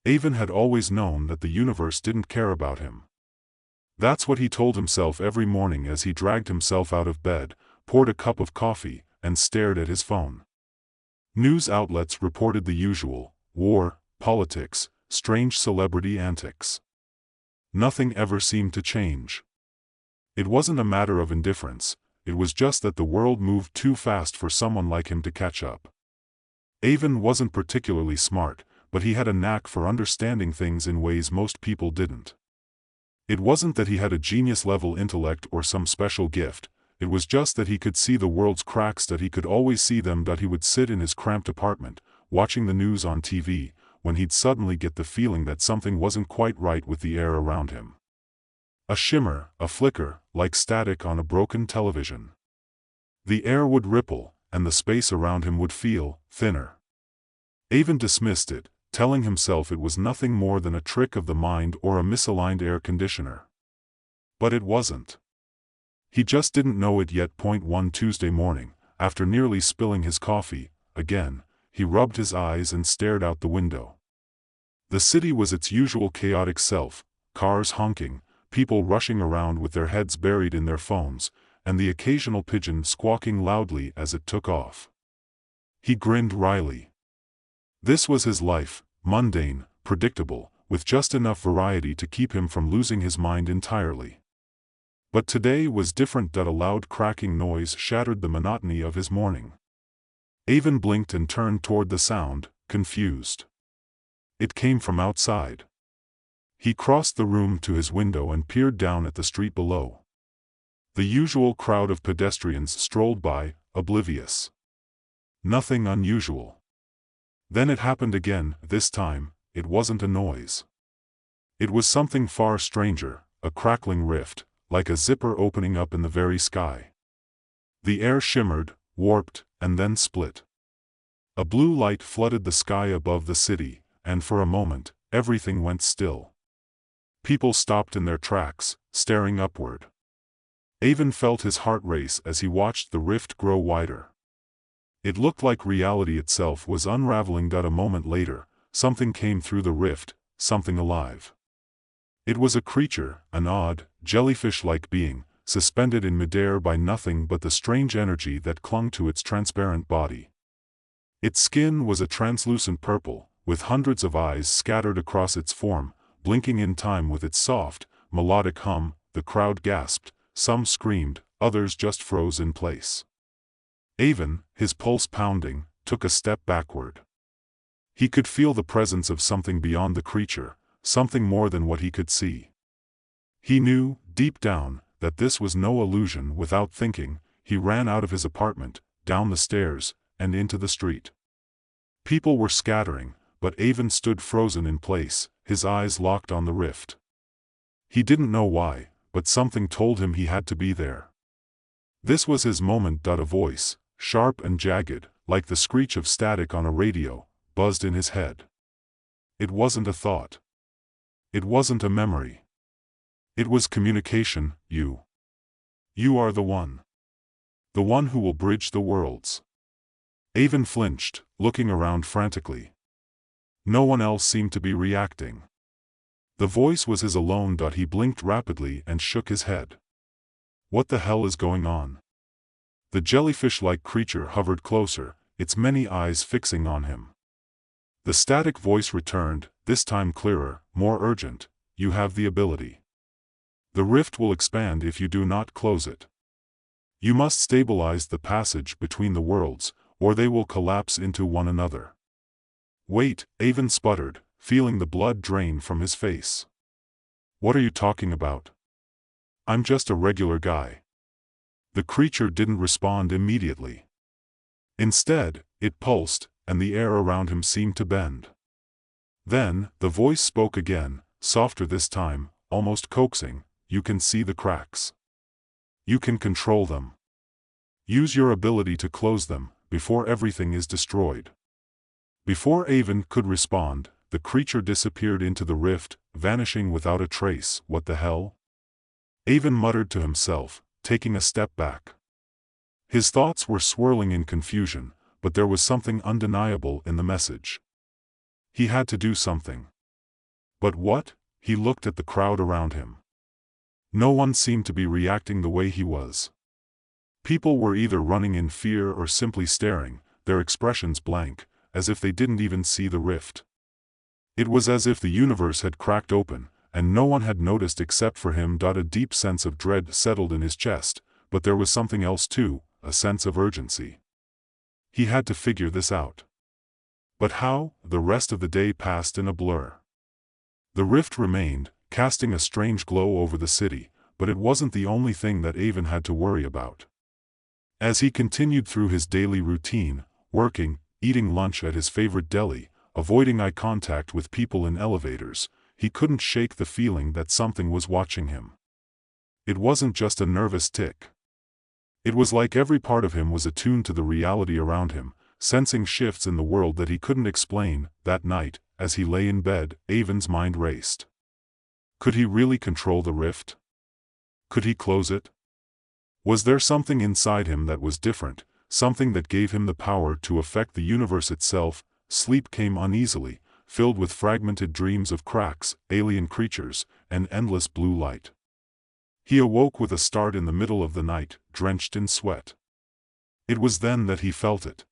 Avon had always known that the universe didn't care about him. That's what he told himself every morning as he dragged himself out of bed, poured a cup of coffee, and stared at his phone. News outlets reported the usual: war, politics, strange celebrity antics. Nothing ever seemed to change. It wasn't a matter of indifference, it was just that the world moved too fast for someone like him to catch up. Avon wasn't particularly smart, but he had a knack for understanding things in ways most people didn't. It wasn't that he had a genius-level intellect or some special gift, it was just that he could see the world's cracks, that he could always see them. He would sit in his cramped apartment, watching the news on TV, when he'd suddenly get the feeling that something wasn't quite right with the air around him. A shimmer, a flicker, like static on a broken television. The air would ripple, and the space around him would feel thinner. Avon dismissed it, telling himself it was nothing more than a trick of the mind or a misaligned air conditioner. But it wasn't. He just didn't know it yet. One Tuesday morning, after nearly spilling his coffee, again, he rubbed his eyes and stared out the window. The city was its usual chaotic self, cars honking, people rushing around with their heads buried in their phones, and the occasional pigeon squawking loudly as it took off. He grinned wryly. This was his life, mundane, predictable, with just enough variety to keep him from losing his mind entirely. But today was different. A loud cracking noise shattered the monotony of his morning. Avon blinked and turned toward the sound, confused. It came from outside. He crossed the room to his window and peered down at the street below. The usual crowd of pedestrians strolled by, oblivious. Nothing unusual. Then it happened again. This time, it wasn't a noise. It was something far stranger, a crackling rift, like a zipper opening up in the very sky. The air shimmered, warped, and then split. A blue light flooded the sky above the city, and for a moment, everything went still. People stopped in their tracks, staring upward. Avon felt his heart race as he watched the rift grow wider. It looked like reality itself was unraveling. A moment later, something came through the rift, something alive. It was a creature, an odd, jellyfish-like being, suspended in midair by nothing but the strange energy that clung to its transparent body. Its skin was a translucent purple, with hundreds of eyes scattered across its form, blinking in time with its soft, melodic hum. The crowd gasped, some screamed, others just froze in place. Avon, his pulse pounding, took a step backward. He could feel the presence of something beyond the creature, something more than what he could see. He knew, deep down, that this was no illusion. Without thinking, he ran out of his apartment, down the stairs, and into the street. People were scattering, but Avon stood frozen in place, his eyes locked on the rift. He didn't know why, but something told him he had to be there. This was his moment. A voice, sharp and jagged, like the screech of static on a radio, buzzed in his head. It wasn't a thought. It wasn't a memory. It was communication. You. You are the one. The one who will bridge the worlds. Avon flinched, looking around frantically. No one else seemed to be reacting. The voice was his alone. He blinked rapidly and shook his head. What the hell is going on? The jellyfish-like creature hovered closer, its many eyes fixing on him. The static voice returned, this time clearer, more urgent. You have the ability. The rift will expand if you do not close it. You must stabilize the passage between the worlds, or they will collapse into one another. Wait, Avon sputtered, feeling the blood drain from his face. What are you talking about? I'm just a regular guy. The creature didn't respond immediately. Instead, it pulsed, and the air around him seemed to bend. Then, the voice spoke again, softer this time, almost coaxing. You can see the cracks. You can control them. Use your ability to close them, before everything is destroyed. Before Avon could respond, the creature disappeared into the rift, vanishing without a trace. What the hell? Avon muttered to himself, taking a step back. His thoughts were swirling in confusion, but there was something undeniable in the message. He had to do something. But what? He looked at the crowd around him. No one seemed to be reacting the way he was. People were either running in fear or simply staring, their expressions blank, as if they didn't even see the rift. It was as if the universe had cracked open, and no one had noticed except for him. A deep sense of dread settled in his chest, but there was something else too, a sense of urgency. He had to figure this out. But how? The rest of the day passed in a blur. The rift remained, casting a strange glow over the city, but it wasn't the only thing that Avon had to worry about. As he continued through his daily routine, working, eating lunch at his favorite deli, avoiding eye contact with people in elevators, he couldn't shake the feeling that something was watching him. It wasn't just a nervous tick. It was like every part of him was attuned to the reality around him, sensing shifts in the world that he couldn't explain. That night, as he lay in bed, Avon's mind raced. Could he really control the rift? Could he close it? Was there something inside him that was different, something that gave him the power to affect the universe itself? Sleep came uneasily, filled with fragmented dreams of cracks, alien creatures, and endless blue light. He awoke with a start in the middle of the night, drenched in sweat. It was then that he felt it.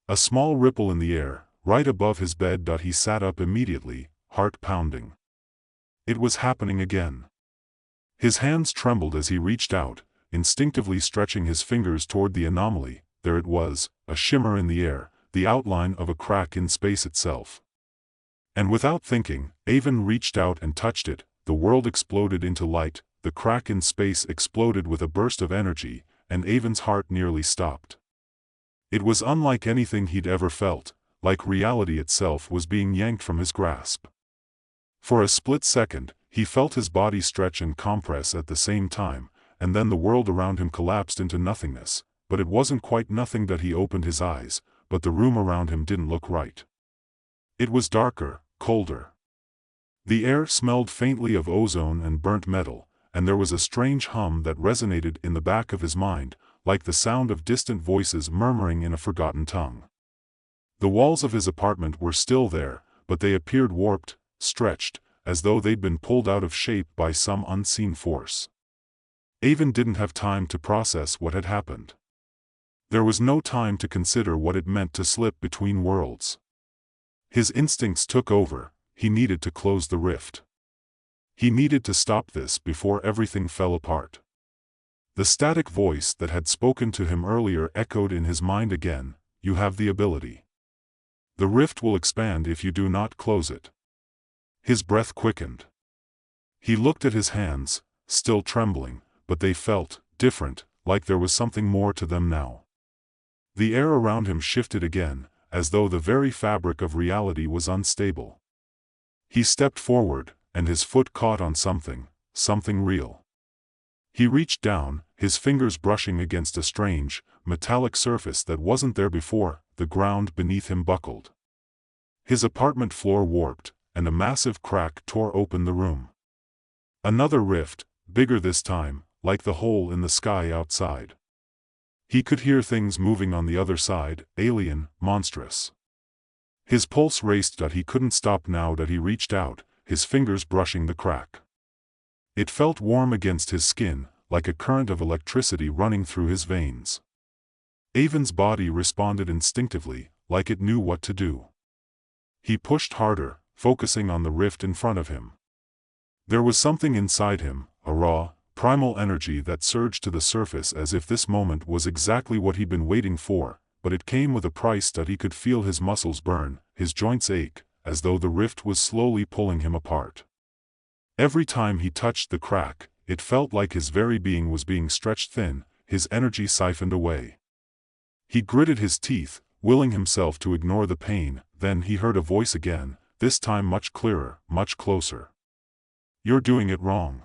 A small ripple in the air, right above his bed. He sat up immediately, heart pounding. It was happening again. His hands trembled as he reached out, instinctively stretching his fingers toward the anomaly. There it was, a shimmer in the air, the outline of a crack in space itself. And without thinking, Avon reached out and touched it. The world exploded into light, the crack in space exploded with a burst of energy, and Avon's heart nearly stopped. It was unlike anything he'd ever felt, like reality itself was being yanked from his grasp. For a split second, he felt his body stretch and compress at the same time, and then the world around him collapsed into nothingness. But it wasn't quite nothing. He opened his eyes, but the room around him didn't look right. It was darker, colder. The air smelled faintly of ozone and burnt metal, and there was a strange hum that resonated in the back of his mind, like the sound of distant voices murmuring in a forgotten tongue. The walls of his apartment were still there, but they appeared warped, stretched, as though they'd been pulled out of shape by some unseen force. Avon didn't have time to process what had happened. There was no time to consider what it meant to slip between worlds. His instincts took over. He needed to close the rift. He needed to stop this before everything fell apart. The static voice that had spoken to him earlier echoed in his mind again. You have the ability. The rift will expand if you do not close it. His breath quickened. He looked at his hands, still trembling, but they felt different, like there was something more to them now. The air around him shifted again, as though the very fabric of reality was unstable. He stepped forward, and his foot caught on something real. He reached down, his fingers brushing against a strange, metallic surface that wasn't there before. The ground beneath him buckled. His apartment floor warped, and a massive crack tore open the room. Another rift, bigger this time, like the hole in the sky outside. He could hear things moving on the other side, alien, monstrous. His pulse raced. He couldn't stop now. He reached out, his fingers brushing the crack. It felt warm against his skin, like a current of electricity running through his veins. Avon's body responded instinctively, like it knew what to do. He pushed harder, focusing on the rift in front of him. There was something inside him, a raw, primal energy that surged to the surface as if this moment was exactly what he'd been waiting for, but it came with a price. He could feel his muscles burn, his joints ache, as though the rift was slowly pulling him apart. Every time he touched the crack, it felt like his very being was being stretched thin, his energy siphoned away. He gritted his teeth, willing himself to ignore the pain. Then he heard a voice again, this time much clearer, much closer. You're doing it wrong.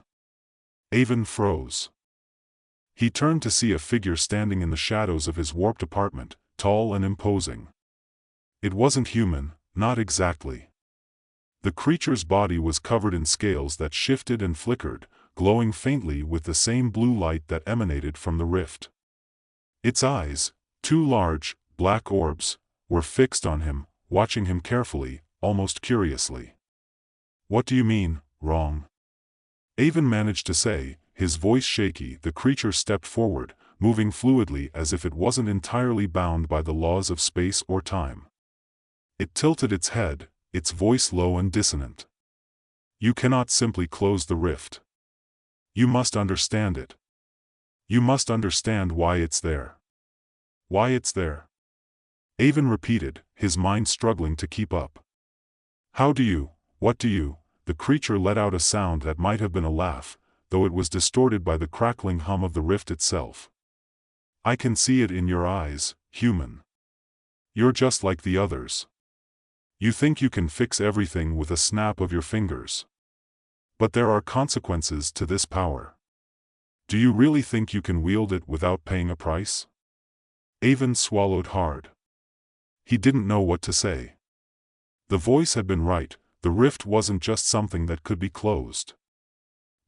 Avon froze. He turned to see a figure standing in the shadows of his warped apartment, tall and imposing. It wasn't human, not exactly. The creature's body was covered in scales that shifted and flickered, glowing faintly with the same blue light that emanated from the rift. Its eyes, two large, black orbs, were fixed on him, watching him carefully, almost curiously. What do you mean, wrong? Avon managed to say, his voice shaky. The creature stepped forward, moving fluidly as if it wasn't entirely bound by the laws of space or time. It tilted its head, its voice low and dissonant. You cannot simply close the rift. You must understand it. You must understand why it's there. Why it's there. Avon repeated, his mind struggling to keep up. How do you, what do you? The creature let out a sound that might have been a laugh, though it was distorted by the crackling hum of the rift itself. I can see it in your eyes, human. You're just like the others. You think you can fix everything with a snap of your fingers. But there are consequences to this power. Do you really think you can wield it without paying a price? Avon swallowed hard. He didn't know what to say. The voice had been right, the rift wasn't just something that could be closed.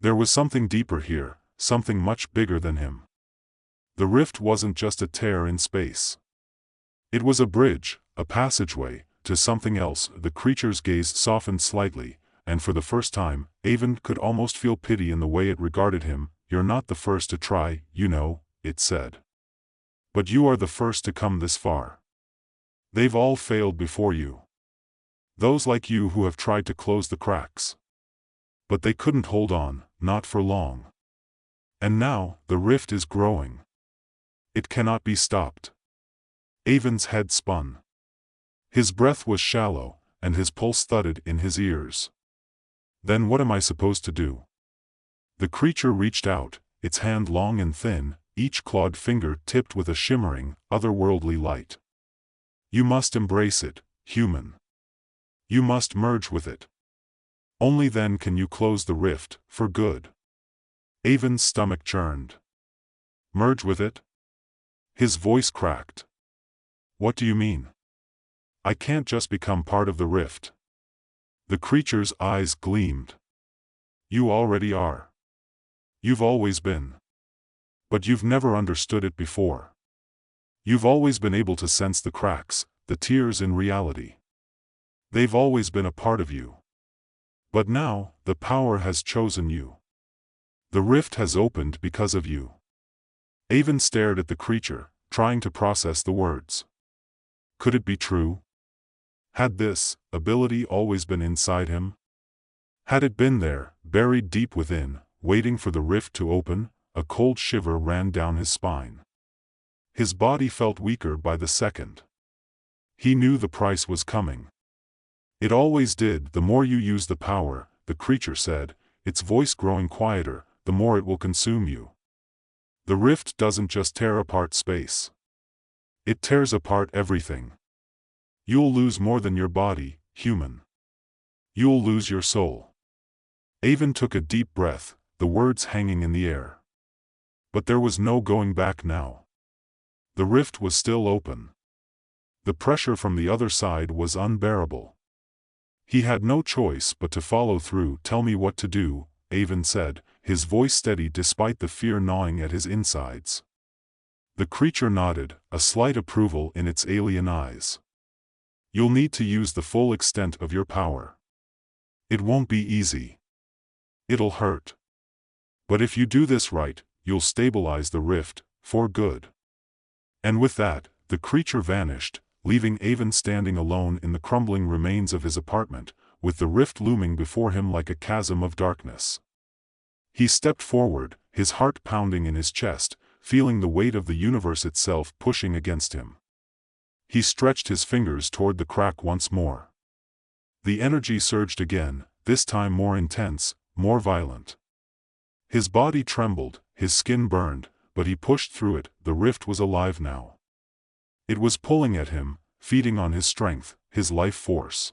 There was something deeper here, something much bigger than him. The rift wasn't just a tear in space. It was a bridge, a passageway, to something else. The creature's gaze softened slightly, and for the first time, Avon could almost feel pity in the way it regarded him. You're not the first to try, you know, it said. But you are the first to come this far. They've all failed before you. Those like you who have tried to close the cracks. But they couldn't hold on, not for long. And now, the rift is growing. It cannot be stopped. Avon's head spun. His breath was shallow, and his pulse thudded in his ears. Then what am I supposed to do? The creature reached out, its hand long and thin, each clawed finger tipped with a shimmering, otherworldly light. You must embrace it, human. You must merge with it. Only then can you close the rift, for good. Avon's stomach churned. Merge with it? His voice cracked. What do you mean? I can't just become part of the rift. The creature's eyes gleamed. You already are. You've always been. But you've never understood it before. You've always been able to sense the cracks, the tears in reality. They've always been a part of you. But now, the power has chosen you. The rift has opened because of you. Avon stared at the creature, trying to process the words. Could it be true? Had this ability always been inside him? Had it been there, buried deep within, waiting for the rift to open? A cold shiver ran down his spine. His body felt weaker by the second. He knew the price was coming. It always did. The more you use the power, the creature said, its voice growing quieter, the more it will consume you. The rift doesn't just tear apart space. It tears apart everything. You'll lose more than your body, human. You'll lose your soul. Avon took a deep breath, the words hanging in the air. But there was no going back now. The rift was still open. The pressure from the other side was unbearable. He had no choice but to follow through. Tell me what to do, Avon said, his voice steady despite the fear gnawing at his insides. The creature nodded, a slight approval in its alien eyes. You'll need to use the full extent of your power. It won't be easy. It'll hurt. But if you do this right, you'll stabilize the rift, for good. And with that, the creature vanished, leaving Avon standing alone in the crumbling remains of his apartment, with the rift looming before him like a chasm of darkness. He stepped forward, his heart pounding in his chest, feeling the weight of the universe itself pushing against him. He stretched his fingers toward the crack once more. The energy surged again, this time more intense, more violent. His body trembled, his skin burned, but he pushed through it. The rift was alive now. It was pulling at him, feeding on his strength, his life force.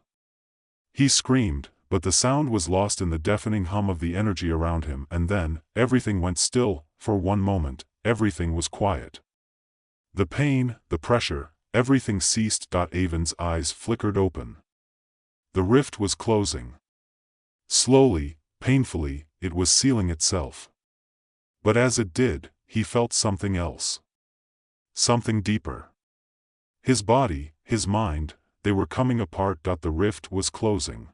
He screamed, but the sound was lost in the deafening hum of the energy around him, and then, everything went still. For one moment, everything was quiet. The pain, the pressure, everything ceased. Avon's eyes flickered open. The rift was closing. Slowly, painfully, it was sealing itself. But as it did, he felt something else. Something deeper. His body, his mind, they were coming apart. The rift was closing.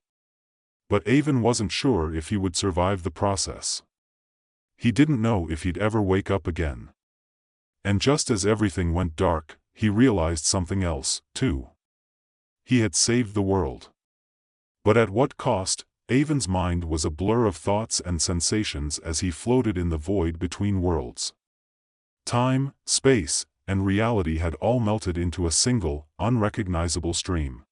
But Avon wasn't sure if he would survive the process. He didn't know if he'd ever wake up again. And just as everything went dark, he realized something else, too. He had saved the world. But at what cost? Avon's mind was a blur of thoughts and sensations as he floated in the void between worlds. Time, space, and reality had all melted into a single, unrecognizable stream.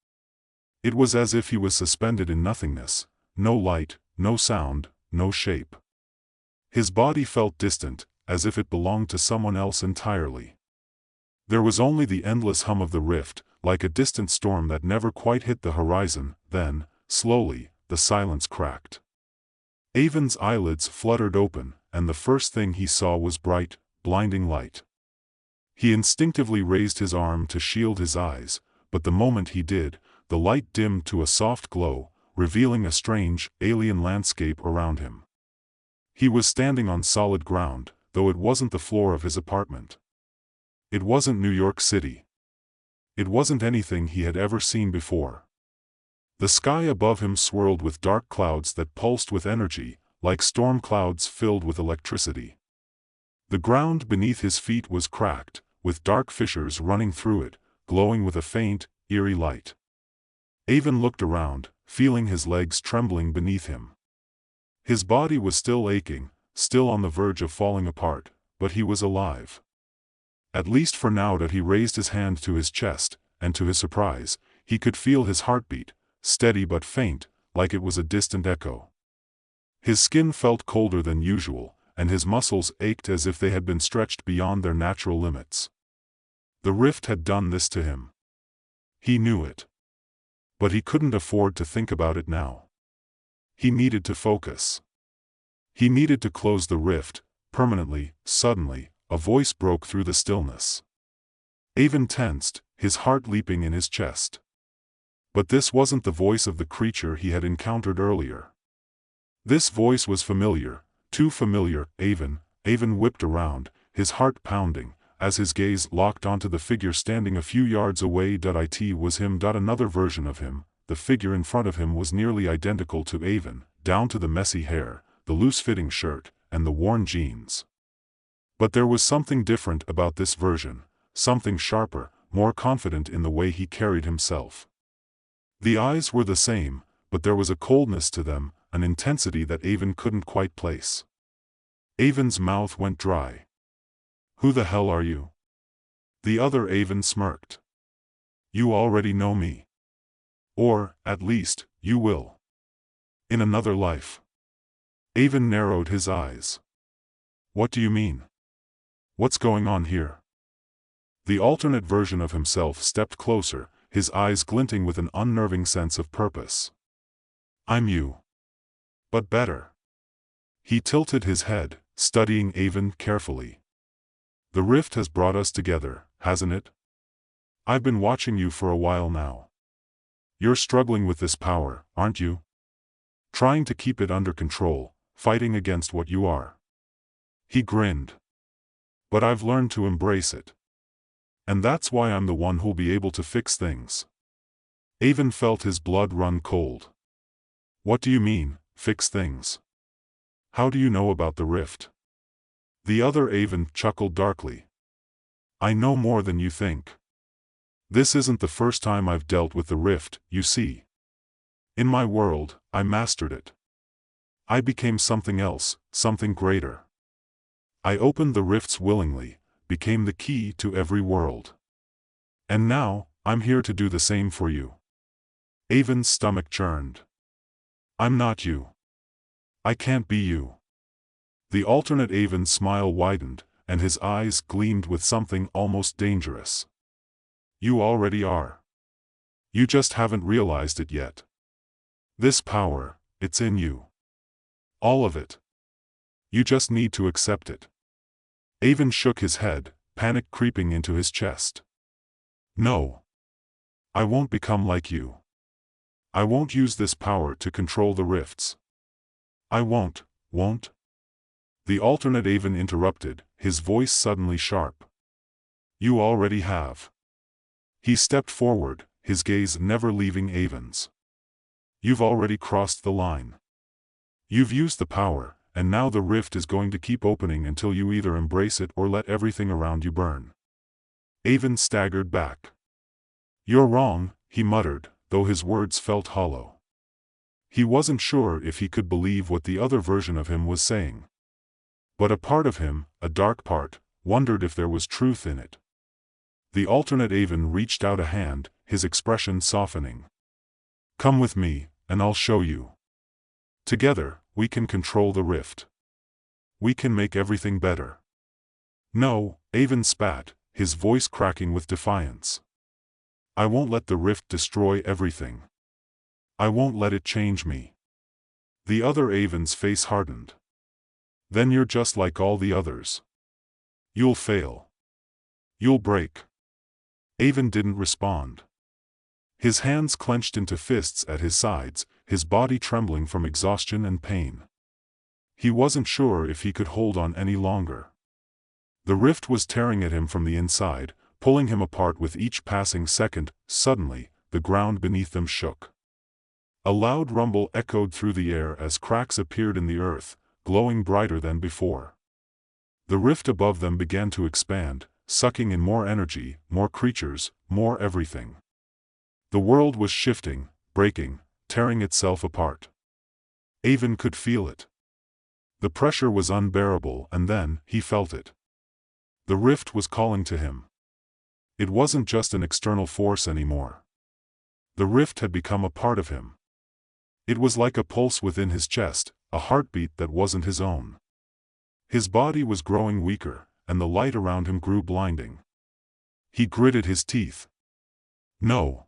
It was as if he was suspended in nothingness, no light, no sound, no shape. His body felt distant, as if it belonged to someone else entirely. There was only the endless hum of the rift, like a distant storm that never quite hit the horizon. Then, slowly, the silence cracked. Avon's eyelids fluttered open, and the first thing he saw was bright, blinding light. He instinctively raised his arm to shield his eyes, but the moment he did, the light dimmed to a soft glow, revealing a strange, alien landscape around him. He was standing on solid ground, though it wasn't the floor of his apartment. It wasn't New York City. It wasn't anything he had ever seen before. The sky above him swirled with dark clouds that pulsed with energy, like storm clouds filled with electricity. The ground beneath his feet was cracked, with dark fissures running through it, glowing with a faint, eerie light. Avon looked around, feeling his legs trembling beneath him. His body was still aching, still on the verge of falling apart, but he was alive. At least for now. That he raised his hand to his chest, and to his surprise, he could feel his heartbeat, steady but faint, like it was a distant echo. His skin felt colder than usual, and his muscles ached as if they had been stretched beyond their natural limits. The rift had done this to him. He knew it. But he couldn't afford to think about it now. He needed to focus. He needed to close the rift, permanently. Suddenly, a voice broke through the stillness. Avon tensed, his heart leaping in his chest. But this wasn't the voice of the creature he had encountered earlier. This voice was familiar, too familiar. Avon whipped around, his heart pounding, as his gaze locked onto the figure standing a few yards away. It was him. Another version of him. The figure in front of him was nearly identical to Avon, down to the messy hair, the loose-fitting shirt, and the worn jeans. But there was something different about this version, something sharper, more confident in the way he carried himself. The eyes were the same, but there was a coldness to them, an intensity that Avon couldn't quite place. Avon's mouth went dry. "Who the hell are you?" The other Avon smirked. "You already know me. Or, at least, you will. In another life." Avon narrowed his eyes. "What do you mean? What's going on here?" The alternate version of himself stepped closer, his eyes glinting with an unnerving sense of purpose. "I'm you. But better." He tilted his head, studying Avon carefully. "The rift has brought us together, hasn't it? I've been watching you for a while now. You're struggling with this power, aren't you? Trying to keep it under control, fighting against what you are." He grinned. "But I've learned to embrace it. And that's why I'm the one who'll be able to fix things." Avon felt his blood run cold. "What do you mean, fix things? How do you know about the rift?" The other Avon chuckled darkly. "I know more than you think. This isn't the first time I've dealt with the rift, you see. In my world, I mastered it. I became something else, something greater. I opened the rifts willingly, became the key to every world. And now, I'm here to do the same for you." Avon's stomach churned. "I'm not you. I can't be you." The alternate Avon's smile widened, and his eyes gleamed with something almost dangerous. "You already are. You just haven't realized it yet. This power, it's in you. All of it. You just need to accept it." Avon shook his head, panic creeping into his chest. "No. I won't become like you. I won't use this power to control the rifts. I won't. The alternate Avon interrupted, his voice suddenly sharp. "You already have." He stepped forward, his gaze never leaving Avon's. You've already crossed the line. You've used the power, and now the rift is going to keep opening until you either embrace it or let everything around you burn. Avon staggered back. You're wrong, he muttered, though his words felt hollow. He wasn't sure if he could believe what the other version of him was saying. But a part of him, a dark part, wondered if there was truth in it. The alternate Avon reached out a hand, his expression softening. Come with me, and I'll show you. Together, we can control the rift. We can make everything better. No, Avon spat, his voice cracking with defiance. I won't let the rift destroy everything. I won't let it change me. The other Avon's face hardened. Then you're just like all the others. You'll fail. You'll break. Avon didn't respond. His hands clenched into fists at his sides, his body trembling from exhaustion and pain. He wasn't sure if he could hold on any longer. The rift was tearing at him from the inside, pulling him apart with each passing second. Suddenly, the ground beneath them shook. A loud rumble echoed through the air as cracks appeared in the earth, glowing brighter than before. The rift above them began to expand, sucking in more energy, more creatures, more everything. The world was shifting, breaking, tearing itself apart. Avon could feel it. The pressure was unbearable, and then, he felt it. The rift was calling to him. It wasn't just an external force anymore. The rift had become a part of him. It was like a pulse within his chest, a heartbeat that wasn't his own. His body was growing weaker, and the light around him grew blinding. He gritted his teeth. No.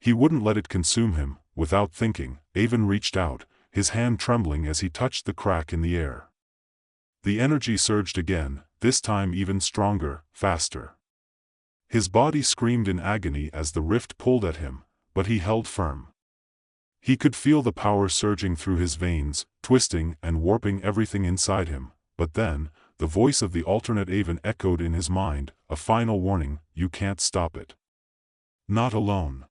He wouldn't let it consume him. Without thinking, Avon reached out, his hand trembling as he touched the crack in the air. The energy surged again, this time even stronger, faster. His body screamed in agony as the rift pulled at him, but he held firm. He could feel the power surging through his veins, twisting and warping everything inside him, but then, the voice of the alternate Avon echoed in his mind, a final warning: you can't stop it. Not alone.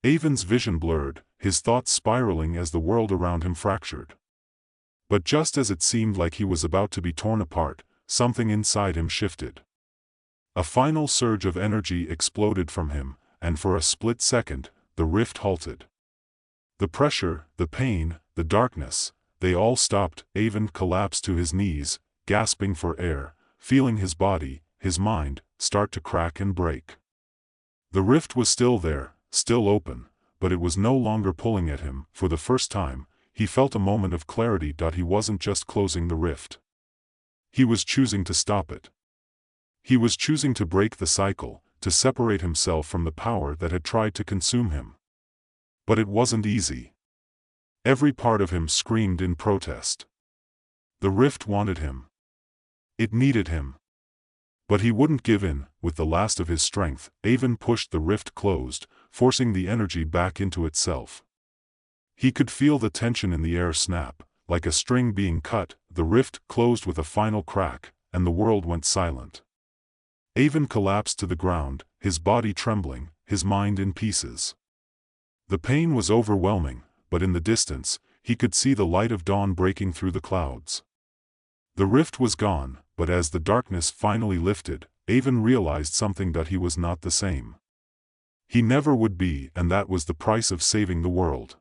Avon's vision blurred, his thoughts spiraling as the world around him fractured. But just as it seemed like he was about to be torn apart, something inside him shifted. A final surge of energy exploded from him, and for a split second, the rift halted. The pressure, the pain, the darkness, they all stopped. Avon collapsed to his knees, gasping for air, feeling his body, his mind, start to crack and break. The rift was still there, still open, but it was no longer pulling at him. For the first time, he felt a moment of clarity. He wasn't just closing the rift. He was choosing to stop it. He was choosing to break the cycle, to separate himself from the power that had tried to consume him. But it wasn't easy. Every part of him screamed in protest. The rift wanted him. It needed him. But he wouldn't give in. With the last of his strength, Avon pushed the rift closed, forcing the energy back into itself. He could feel the tension in the air snap, like a string being cut. The rift closed with a final crack, and the world went silent. Avon collapsed to the ground, his body trembling, his mind in pieces. The pain was overwhelming, but in the distance, he could see the light of dawn breaking through the clouds. The rift was gone, but as the darkness finally lifted, Avon realized something: that he was not the same. He never would be, and that was the price of saving the world.